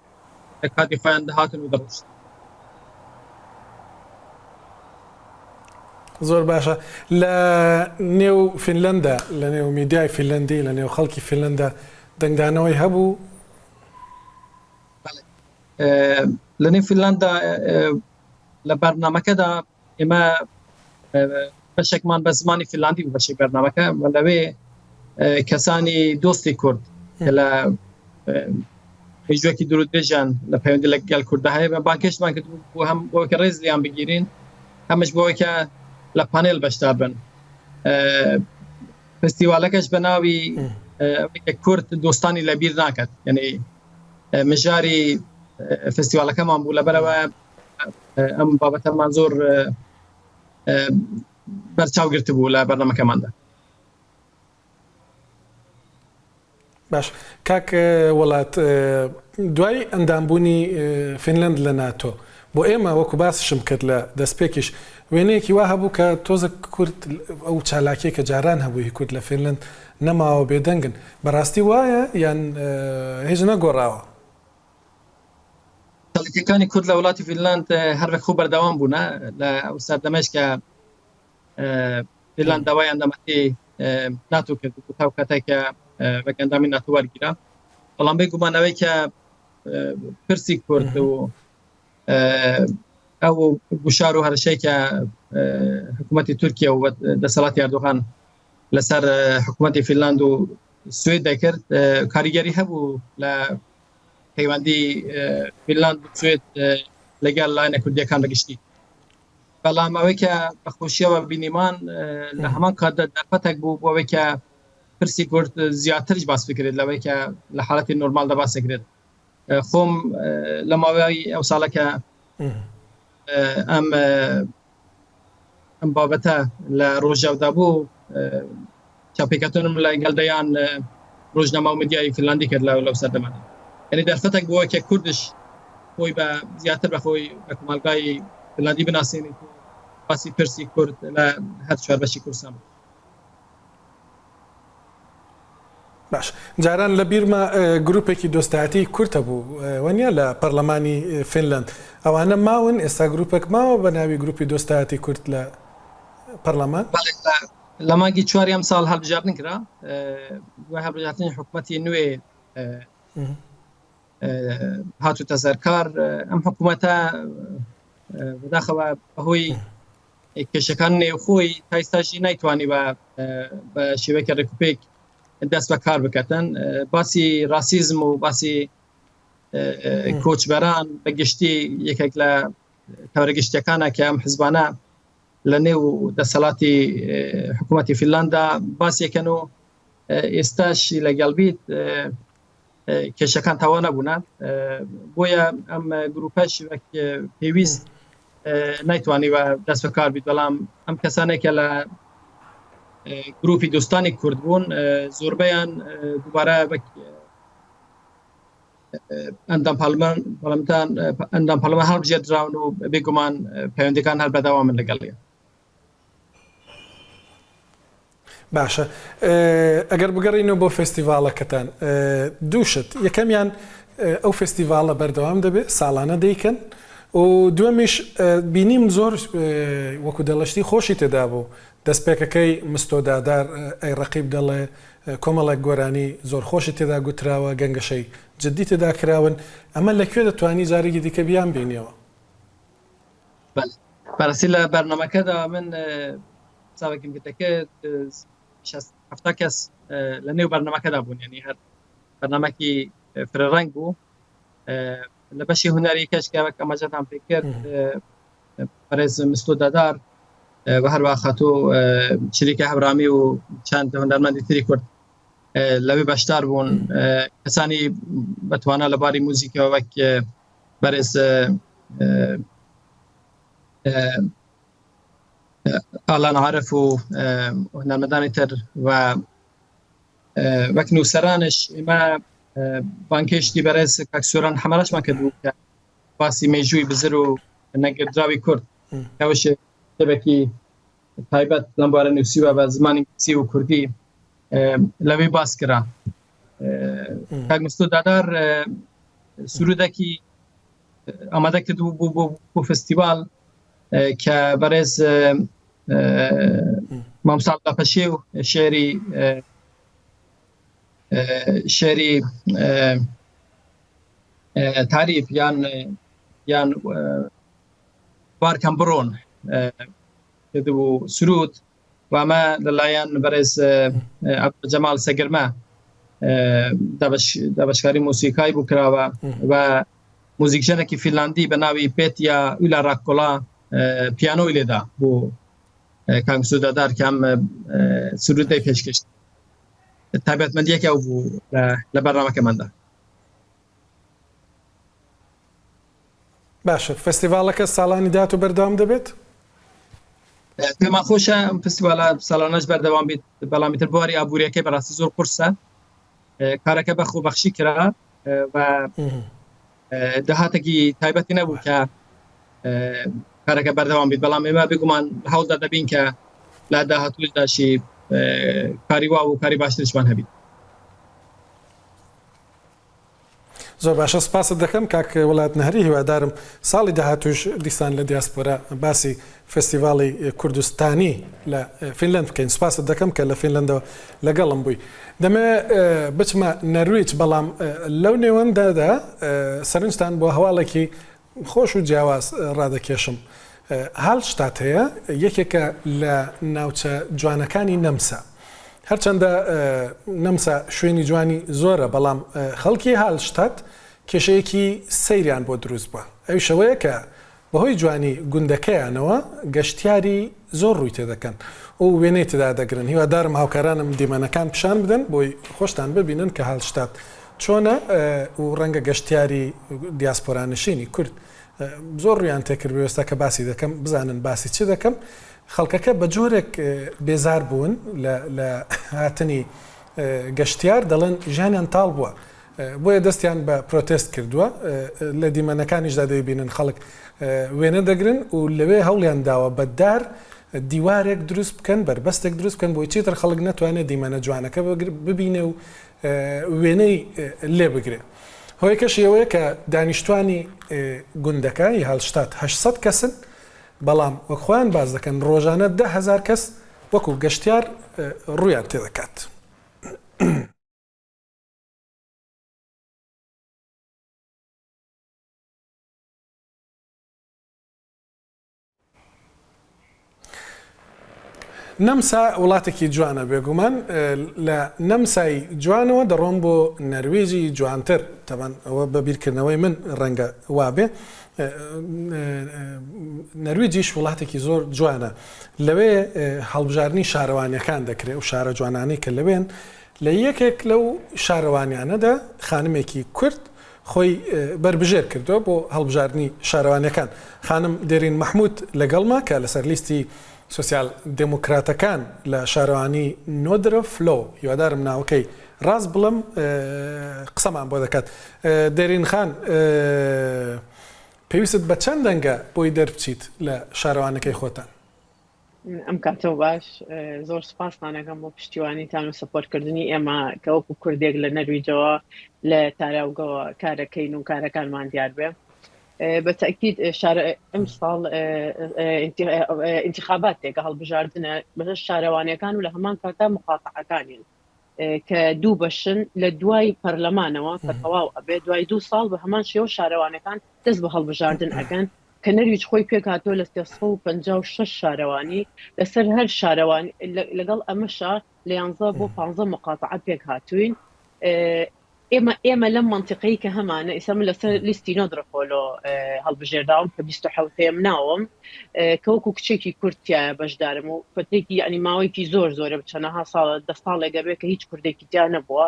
کاتی خۆیان دەهاتن و دەڕۆشت.
زۆر باشە لە نێو فینلەندە لە نێو میدیای فینلەندی لە نێو خەڵکی فینلەندە دەنگدانەوەی هەبوو
لە نێو فینلەندە لە بەرنامەکەدا ئێمە بەشێکمان بە زمانی فینلاندی بوو بەشێک بەرنامەکە لەوێ کەسانی دۆستی کورد لە هێژوەکی دوور و درێژیان لە پەیوەندی لەگەڵ کوردە هەیە بە بانکێشتمان کردبوو بۆ هەم بۆکە ڕێز لیان بگیرین هەمش بۆەوەکە لە پانێل بەشدار بن فستیڤالەکەش بە ناوی کورد دۆستانی لەبیر ناکات یعنی مژاری فستیڤالەکەمان بوو لەبەرەوە ئەم بابەتەمان زۆر بەرچاو گرتبوو لە بەرنامەکەماندا.
باش کاک وڵات دوای ئەندامبوونی فینلند لە ناتۆ بۆ ئێمە وەکو باسشم کرد لە دەستپێکیش وێنەیەکی وا هەبوو کە تۆزە کورد ئەو چالاکیە کە جاران هەبووی کورد لە فینلند نەماوە بێدەنگن بەڕاستی وایە یان هیچ نەگۆڕاوە
چالاکیەکانی کورد لە وڵاتی فینلاند هەروەک خوب بەردەوام بوون لە ئەو سەردەمەش کە فینلاند داوای ئەندامەتی ناتۆ کرد تا کاتێک کە وەک ئەندامی ناتۆ وەرگیرا بەڵام بێگومانەوەی کە پرسی کورد و ئەو گوشار و هەرشەی کە حکوومەتی تورکیا و دەسەڵاتی ئەردۆغان لەسەر حکوومەتی فینلاند و سوێد دەکرد کاریگەری هەبوو لە پەیوەندی فینلاند و سوێد لەگەڵ لایەنە کوردیەکان بەگشتی بەڵام ئەوەی کە بەخۆشیەوە بینیمان لە هەمان کاتدا دەرفەتێک بوو بۆ ئەوەی کە پرسی کورد زیاترش باس بکرێت لەوەی کە لە حاڵەتی نۆرمالدا باسەکرێت خۆم لە ماوەی ئەو ساڵەکە ئەم بابەتە لە ڕۆژاودا بوو چاپێکەکەتونم لە گەلدەیان ڕۆژنامە و میدیای فینلاندی کرد لەو سەردەمانە یعنی دەرفەتێک بووە کە کوردش خۆی بە زیاتر بە خۆی بە کۆمەلگای فینلاندی بناسێنێت و باسی پرسی کورد لە هەر چواربەشی کوردستان
باش جاران لە بیرمە گروپێکی دۆستایەتی کورتە بوو وەنیا لە پەرلەمانی فینلاند ئەوانە ماون ئێستا گروپێک ماوە بە ناوی گروپی دۆستایەتی کورد لە پەرلەمان
لە مانگی چواریم ساڵ هەڵبژاردن کرا دوای هەڵبژاردنی حکوومەتی نوێ هاتووتە سەرکار ئەم حکوومەتە بەداخەوە بەهۆی کێشەکان نێوخۆی تا ئێستاشی نایتوانی بە شێوەیەکی ڕێکوپێک دەست بە کار بکەن باسی راسیزم و باسی کۆچبەران بەگشتی یەکێک لە تەورەگشتیەکانە کە ئەم حزبانە لە نێو دەسەڵاتی حکوومەتی فینلاندا باسیەکەن و ئێستاش لەگەڵ بیت کێشەکان تاوا نەبوونە بۆیە ئەم گروپەش پێویست نایتوانی بە دەست بە کار بیت بەڵام ئەم کەسانێکە لە گروپی دۆستانی کورد بوون زۆربەیان دووبارە ئەندام پەرلەمان هەڵبژێردراون و بێگومان پەیوەندیەکان هەر بەداوامن لەگەڵیان
باشە ئەگەر بگەڕینەوە بۆ فێستیڤالەکەتان دووشت یەکەمیان ئەو فێستیڤالە بەردەوام دەبێت ساڵانە دەیکەن و دووەمیش بینیم زۆر وەکو دەڵشتی خۆشی تێدا بوو دەستپێکەکەی مستۆدادار ئەی ڕەقیب دەڵێ کۆمەڵێک گۆرانی زۆر خۆشی تێدا گوتراوە گەنگەشەی جددی تێدا کراون ئەمە لەکوێ دەتوانی جارێکی دیکە بیان بینیەوە
بەڕاستی لە بەرنامەکەدا من چاوێکم کرد هەفتا کەس لە نێو بەرنامەکەدا بوون یعنی هەر بەرنامەکی فرەڕەنگ بوو لە بەشی هونەری کەشکاوەک ئەمەجەتان پێ کرد بەڕێز مستۆدادار و هەروە خەتۆ شریکە هەبرامی و چەند هۆنەرمەندی تری کورد لەوێ بەشدار بوون کەسانی بەتوانە لەباری موزیکەوە وەک بەڕێز ئالان عارف و هۆنەرمەندانی تر و وەک نووسەرانش ئێمە بانکێشتی بەڕێز کاکسۆران هەمەرەشمان کردبوو کە باسی مێژووی بزر و نەگەردراوی کورد کەوەش شتێکی تایبەت لەم بارە نووسیوە بە زمانی انگلیسی و کوردی لەوێ باس کرا کاک مستۆدادار سرودێکی ئامادە کردبوو بۆ فستیڤال کە بەڕێز مامۆستا لاپەشێ و شێری تاریف یان بارکەم بڕۆن کردبوو سرود و ئەمە لەلایەن بەڕێز عەبدولجەمال سەگرمە دابەشکاری موسیقای بوو کراوە و موزیکژنێکی فینلاندی بە ناوی پێتیا ئولا ڕاکۆلا پیانۆی لێدا بۆ کاک مستۆدادار کە ئەم سرودەی پێشکەشت تایبەتمەندیەکە ئەو بوو لە بەرنامەکەماندا
باشە فستیڤالەکە ساڵانی داات و بەردەوام دەبێت
پێمان خۆشە ئەم فستیڤالە ساڵانەش بەردەوام بیت بەڵامی تر بواری ئابوووریەکەی بەڕاستی زۆر قورسە کارەکە بەخۆبەخشی کرا و داهاتێکی تایبەتی نەبوو کە کارەکە بەردەوام بیت بەڵام ئێمە بگومان هەوڵدا دەبین کە لا داهاتووداشی کاری وا و کاری باشترشمان هەبیت.
زۆر باشە سپاست دەکەم کاک وڵات نەهری هیوادارم ساڵی داهاتوش دیسان لە دیاسپۆرا باسی فستیڤاڵی کوردستانی لە فینلند بکەین. سپاست دەکەم کە لە فینلندەوە لەگەڵم بووی. دەمێ بچمە نەرویج بەڵام لەو نێوەندادا سەرنجتان بۆ هەواڵێکی خۆش و جیاواز ڕادەکێشم. هاڵشتات هەیە یەکێکە لە ناوچە جوانەکانی نەمسا. هەرچەندە نەمسا شوێنی جوانی زۆرە بەڵام خەڵکی هاڵشتات کێشەیەکی سەیریان بۆ دروست بووە. ئەوی شەوەیە کە بەهۆی جوانی گوندەکەیانەوە گەشتیاری زۆر ڕووی تێدەکەن و وێنەی تدا دەگرن. هیوادارم هاوکارانم دیمەنەکان پیشان بدەن بۆی خۆشتان ببینن کە هاڵشتات چۆنە و ڕەنگە گەشتیاری دیاسپۆرانشینی کورد زۆر ڕویان تێکرد بێستا کە باسی دەکەم بزانن باسی چی دەکەم. خەڵکەکە بە جۆرێک بێزار بوون لە هاتنی گەشتیار دەڵێن ژیانیان تاڵ بووە بۆیە دەستیان بە پرۆتست کردووە. لە دیمەنەکانیشدا دەیبینن خەڵک وێنە دەگرن و لەوێ هەوڵیان داوە بەدار دیوارێک دروست بکەن بربەستێک دروست بکەن بۆی چیتر خەڵک نەتوانێت دیمەنە جوانەکە ببینێ و وێنەی لێ بگرێ. هۆیەکەش ئەوەیە کە دانیشتوانی گوندەکە هاڵشتات 800 کەسن بەڵام وەخۆیان باز دەکەن ڕۆژانە 10,000 کەس وەکو گەشتیار ڕویان تێدەکات. نەمسا وڵاتێکی جوانە بێگومان. لە نەمسای جوانەوە دەڕۆم بۆ نەروێژی جوانتر تەمان ئەوە بەبیرکردنەوەی من ڕەنگە وابێ. نەروێجیش وڵاتێکی زۆر جوانە. لەوێ هەڵبژارنی شارەوانیەکان دەکرێت و شارە جوانانەی کە لەوێن لە یەکێک لەو شارەوانیانەدا خانمێکی کورد خۆی بربژێر کردووە بۆ هەڵبژارنی شارەوانیەکان. خانم دێرین مەحموود لەگەڵما کە لەسەر لیستی سوسیال دموکراتەکان لە شارەوانی نۆدرە فلۆ هیوادارم ناوەکەی ڕاست بڵم قسەمان بۆ دەکات. دێرین خان پێویست بە چەند دەنگە بۆی دەربچیت لە شارەوانەکەی خۆتان؟
ئەم کاتەوە باش زۆر سپاسمانەکەم بۆ پشتیوانیتان و سپۆرتکردنی ئێمە کە وەکو کوردێک لە نەرویجەوە لە تاراوگەوە کارەکەین و کارەکانمان دیار بێ. بەتەکید ئەم ساڵ انتخاباتێکە هەڵبژاردنە بەش شارەوانیەکان و لە هەمان کاتا مقاتعەکانین کە دوو بەشن لە دوای پەرلەمانەوە کە تەواو ئەبێ دوای 2 ساڵ بە هەمان شێوە شارەوانەکان دەست بە هەڵبژاردن ئەکەن کە نەرویج خۆی پێکهاتۆ لە 356 شارەوانی لەسەر هەر شارەوان لەگەڵ ئەمەشا لە 11 بۆ 15 مقاتعە پێک هاتوین. ئێمە لەم منطقەی کە هەمانە ئێستا من لەسەر لیستی نۆدرەفۆلۆ هەڵبژێرداوم کە 27 ناوم کە وەکو کچێکی کورتیایە بەشدارم و فترێکی یعنی ماوەیەکی زۆرە چەندەها ساڵە 10 ساڵێک بێ کە هیچ کوردێکی تیا نەبووە.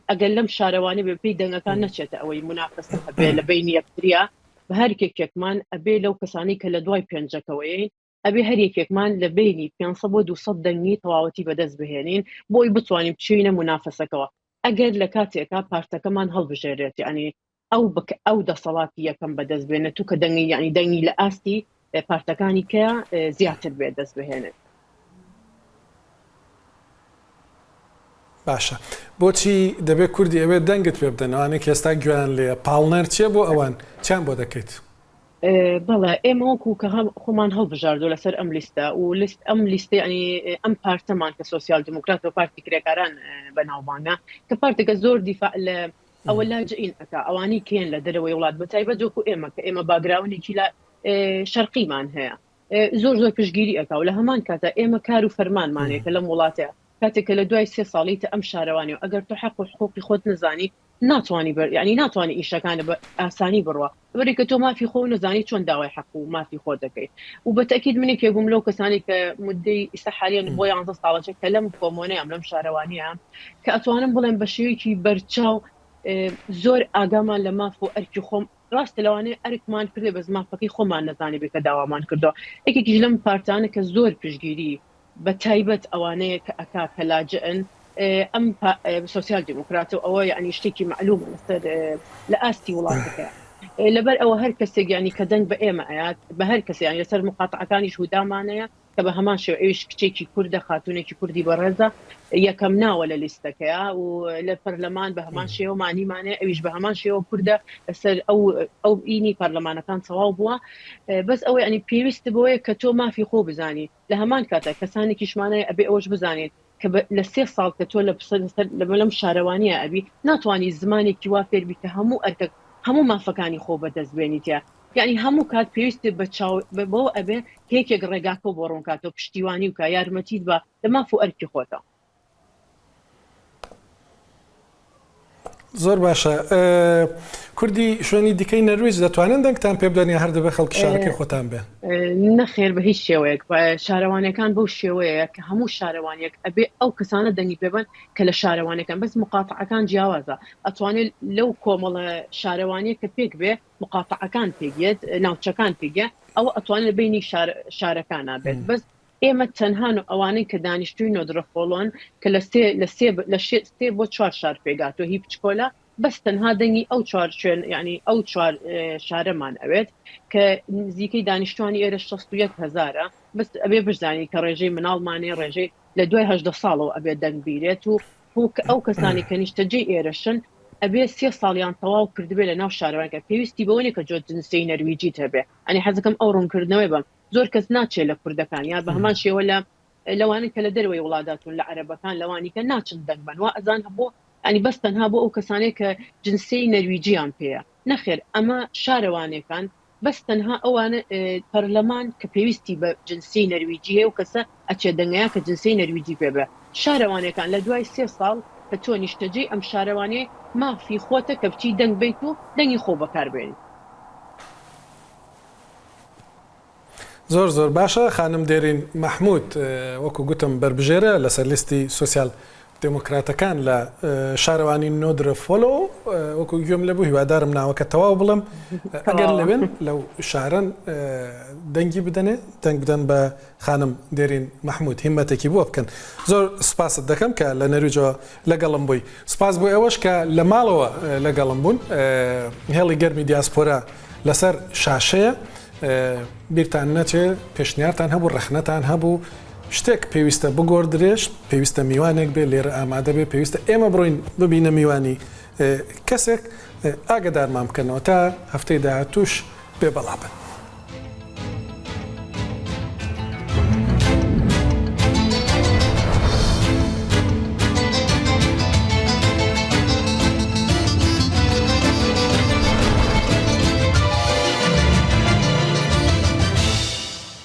ئەگەر لەم شارەوانی بێ پێی دەنگەکان نەچێتە ئەوەی منافەسە هەبێ لە بینی یەکتریا بە هەر یەکێکمان ئەبێ لەو کەسانی کە لە دوای پێنجەکەوەیە ئەبێ هەر یەکێکمان لە بینی 500 بۆ 200 دەنگی تەواوەتی بەدەست بهێنین بۆی بتوانین بچینە منافەسەکەوە. ئەگەر لە کاتێکا پارتەکەمان هەڵبژێرێت یعنی ئەو دەسەڵاتی یەکەم بەدەست بێنێت تو کە دەنگی یعنی دەنگی لە ئاستی پارتەکانی کە زیاتر بێت دەست بهێنێت.
باشە بۆچی دەبێت کوردی ئەوێ دەنگت پێ بدەنەوەوانێک ئێستا گوێیان لێ پاڵنەر چیە بۆ ئەوان چیان بۆ دەکەیت؟
بەڵێ ئێمە وەکو کە خۆمان هەڵبژاردو لەسەر ئەم لیستە و ئەم لیستە ینی ئەم پارتەمان کە سۆسیال دموکرات و پارتی کرێکاران بەناوبانە کە پارتێکە زۆر دیفاع لە ئەوە لاجئین ئەکا ئەوانی کێن لە دەرەوەی وڵات بەتایبەت وەکو ئێمە کە ئێمە باگراونێکی لە شەرقیمان هەیە زۆر پشگیری ئەکا و لە هەمان کاتە ئێمە کار و فەرمانمانەیە کە لەم وڵاتەیە کاتێککە لە دوای 3 ساڵیتە ئەم شارەوانی و ئەگەر تو حق و حقوقی خۆت نزانی ناتوانانی یعنی ناتوانانی ئیشەکانە بە ئاسانی بڕوە بەری کە تۆ مافی خۆ نزانی چۆن داوای حق و مافی خۆ دەکەیت و بەتەکید منێک پێبووم لەو کەسانی کە مدەی ئێستا حالیان بۆ 11 ساڵەچە کە لەم کۆمۆنەیەم لەم شارەوانیە کە ئەتوانم بڵێن بە شێوەیەکی بەرچاو زۆر ئاگامان لە ماف و ئەرکی خۆم ڕاستە لەوانەیە ئەرکمان کردێ بەس مافەکەی خۆمان نەزانی بێ کە داوامان کردەوە یەکێکیش لەم پارتانە کە زۆر پشگیری بە تایبەت ئەوانەیە کە ئەکا کە لاجئن ئەم سۆسیال دیموکرات و ئەوە یعنی شتێکی معلومە لەسەر لە ئاستی وڵاتەکە لەبەر ئەوە هەر کەسێک ینی کە دەنگ بە ئێمە ئاات بە هەر کەسی یان لەسەر مقاتعەکانیش هودامانەیە کە بە هەمان شێوە ئەویش کچێکی کوردە خاتونێکی کوردی بەڕێزە یەکەم ناوە لە لیستەکەیە و لە پەرلەمان بە هەمان شێوە مانیمانەیە ئەویش بە هەمان شێوە کوردە لەسەر ئەو ئینی پەرلەمانەکان سەواو بووە بەس ئەوە ینی پێویست بۆیە کە تۆ مافی خۆ بزانی لە هەمان کاتە کەسانێکیشمانەیە ئەبێ ئەوەش بزانێت کە لە 3 ساڵ کە تۆ لەم شارەوانیە ئەبی ناتوانانی زمانێکی وا فێربی کە هەموو مافەکانی خۆ بەدەستبێنیتە یعنی هەموو کات پێویست بۆ ئەبێ کێکێک ڕێگاکە بۆ ڕوونکاتەوە پشتیوانی وکە یارمەتیت بە لە ماف و ئەرکی خۆتە
زۆر باشە کوردی شوێنی دیکەی نەرویج دەتوانن دەنگتان پێ بدەنی هەردە بە خەڵکی شارەکەی خۆتان بێ
نەخێر بە هیچ شێوەیەک شارەوانەکان بەو شێوەیە کە هەموو شارەوانێک ئەبێ ئەو کەسانە دەنگی پێبن کە لە شارەوانەکان بەس مقاتعەکان جیاوازە ئەتوانێت لەو کۆمەڵە شارەوانەیە کە پێک بێ مقاتعەکان پێگێت ناوچەکان پێگێ ئەوە ئەتوانێت بینی شارەکانە بێت بەس ئێمە تەنهان و ئەوانەی کە دانیشتووی نۆدرەخۆڵۆن کە لە 3 بۆ 4 شار پێگاتۆ هی بچکۆلە بەس تەنها دەنگی ئەو 4 شوێن یعنی ئەو 4 شارەمان ئەوێت کە نزیکەی دانیشتوانی ئێرە 61,000 بەس ئەبێ بزانانی کە ڕێژەی مناڵمانێ ڕێژەی لە دوای 18 ساڵەوە ئەبێ دەنگ بیرێت و ئەو کەسانی کە نیشتەجێی ئێرەشن ئەبێ 3 ساڵیان تەواو کردبێ لە ناو شارەوانەکە پێویستی بەوەیە کە جۆ جنسەی نەرویجیت هەبێ ئەنی حەزەکەم ئەو ڕوونکردنەوەی بم زۆر کەس ناچێت لە کوردەکان یا بە هەمان شێوە لەوانی کە لە دەروەی وڵاتاتون لە عەرەبەکان لەوانی کە ناچن دەنگ بن وا ئەزان هەبوو ئەنی بەس تەنها بۆ ئەو کەسانەیە کە جنسەی نەرویجیان پێیە نەخێر ئەمە شارەوانەکان بەس تەنها ئەوانە پەرلەمان کە پێویستی بە جنسی نەرویجی هەیە و کەسە ئەچێ دەنگەیە کە جنسی نەرویجی پێبێ شارەوانەکان لە دوای 3 ساڵ کە تۆ نیشتەجێی ئەم شارەوانەیە مافی خۆتە کە بچی دەنگ بیت و دەنگی خۆ بەکاربێنی
زۆر باشە خانم دێرین مەحموود وەکو گوتم بربژێرە لەسەر لیستی سۆسیال دموکراتەکان لە شارەوانی نۆدرەفۆلۆ وەکو گوێم لەبوو هیوادارم ناوەکە تەواو بڵم ئەگەر لەوێن لەو شارەن دەنگی بدەنێ دەنگ بدەن بە خانم دێرین مەحموود هیمەتێکی بۆ بکەن زۆر سپاست دەکەم کە لە نەرویجەوە لەگەڵم بووی سپاس بۆ ئەوەش کە لە ماڵەوە لەگەڵم بوون هێڵی گەرمی دیاسپۆرا لەسەر شاشەیە بیرتان نەچێ پێشنیارتان هەبوو ڕەخنەتان هەبوو شتێک پێویستە بگۆڕدرێژ پێویستە میوانێک بێ لێرە ئامادە بێ پێویستە ئێمە بڕۆین ببینە میوانی کەسێک ئاگدارمان بکەنەوە تا هەفتەی داهاتووش بێ بەڵا بن.